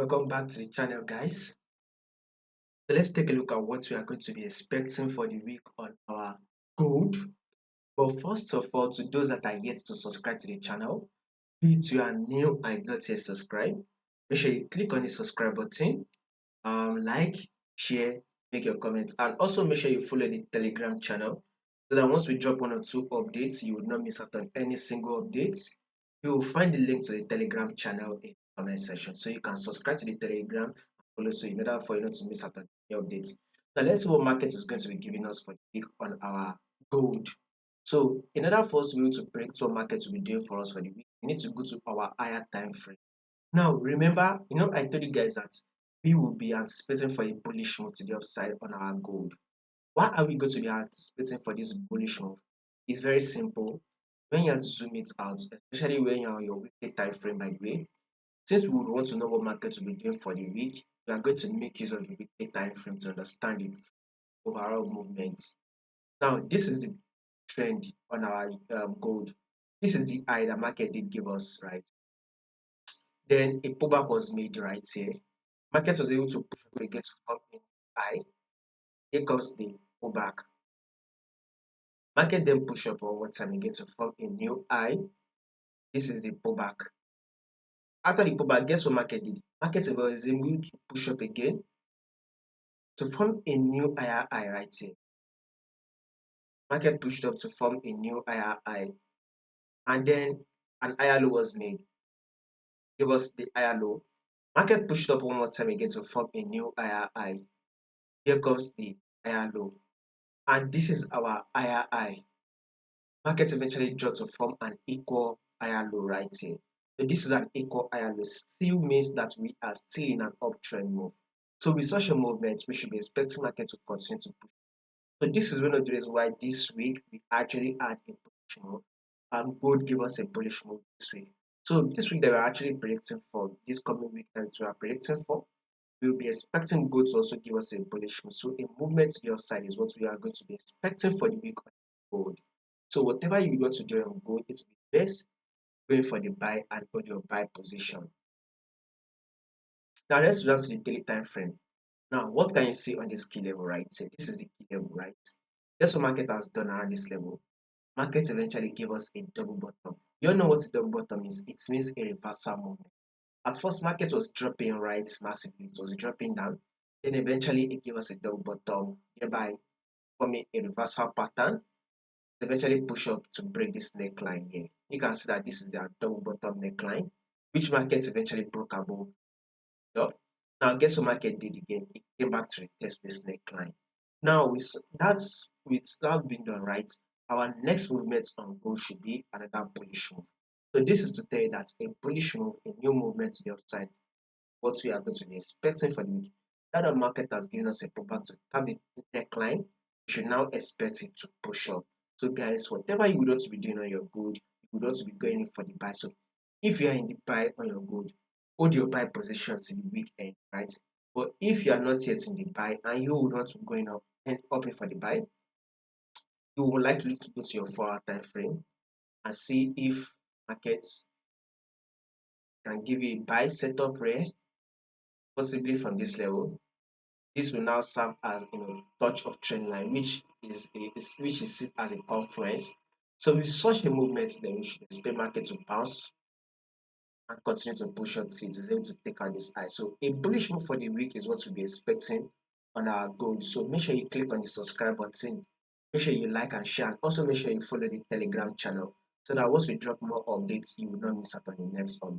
Welcome back to the channel, guys. So let's take a look at what we are going to be expecting for the week on our gold. But first of all, to those that are yet to subscribe to the channel, if you are new and not yet subscribed, make sure you click on the subscribe button, like, share, make your comments, and also make sure you follow the Telegram channel so that once we drop one or two updates, you will not miss out on any single updates. You will find the link to the Telegram channel in the comment section, so you can subscribe to the Telegram and follow so in order for you not to miss out on any updates. Now let's see what market is going to be giving us for the week on our gold. So in order for us to be able to predict what market will be doing for us for the week, we need to go to our higher time frame. Now, remember, I told you guys that we will be anticipating for a bullish move to the upside on our gold. Why are we going to be anticipating for this bullish move? It's very simple. When you zoom it out, especially when you're on your weekly time frame, by the way, since we would want to know what market will be doing for the week, we are going to make use of the weekly time frame to understand the overall movement. Now, this is the trend on our gold. This is the high the market did give us, right? Then a pullback was made right here. Market was able to push up against something high. Here comes the pullback. Market then push up one more time again to form a new high. This is the pullback. After the pullback, guess what market did? Market was able to push up again to form a new higher high right here. Market pushed up to form a new higher high. And then an higher low was made. Give us the higher low. Market pushed up one more time again to form a new higher high. Here comes the higher low. And this is our higher high. Market eventually dropped to form an equal higher low right here. So this is an equal higher low. Still means that we are still in an uptrend move. So with such a movement, we should be expecting market to continue to push. So this is one of the reasons why this week we actually had a bullish move. Gold gave us a bullish move this week. So this week that we're actually predicting for this coming weekend, we are predicting for, we'll be expecting gold to also give us a bullish move. So a movement to the upside is what we are going to be expecting for the week on gold. So whatever you want to do on gold, it will be best going for the buy and hold your buy position. Now let's run to the daily time frame. Now, what can you see on this key level right here? This is the key level, right? That's what market has done around this level. Market eventually gave us a double bottom. You all know what a double bottom is? It means a reversal movement. At first, market was dropping right massively. It was dropping down. Then eventually it gave us a double bottom, thereby forming a reversal pattern. Eventually push up to break this neckline here. You can see that this is their double bottom neckline, which market eventually broke above top. Now guess what market did again? It came back to retest this neckline. Now with that being done right, our next movement on gold should be another bullish move. So this is to tell you that a bullish move, a new movement to the upside, what we are going to be expecting for the week. Now the market has given us a pullback to tap the neckline, we should now expect it to push up. So guys, whatever you would want to be doing on your gold, you would want to be going in for the buy. So if you are in the buy on your gold, hold your buy position till the weekend, right? But if you are not yet in the buy and you would want to go in up and up in for the buy, you would likely to go to your 4-hour time frame and see if markets can give you a buy setup rare, possibly from this level. This will now serve as touch of trend line, which is seen as a confluence. So with such a movement, then we should expect market to bounce and continue to push up till it is able to take out this high. So a bullish move for the week is what we'll be expecting on our gold. So make sure you click on the subscribe button. Make sure you like and share, and also make sure you follow the Telegram channel so that once we drop more updates, you will not miss out on the next update.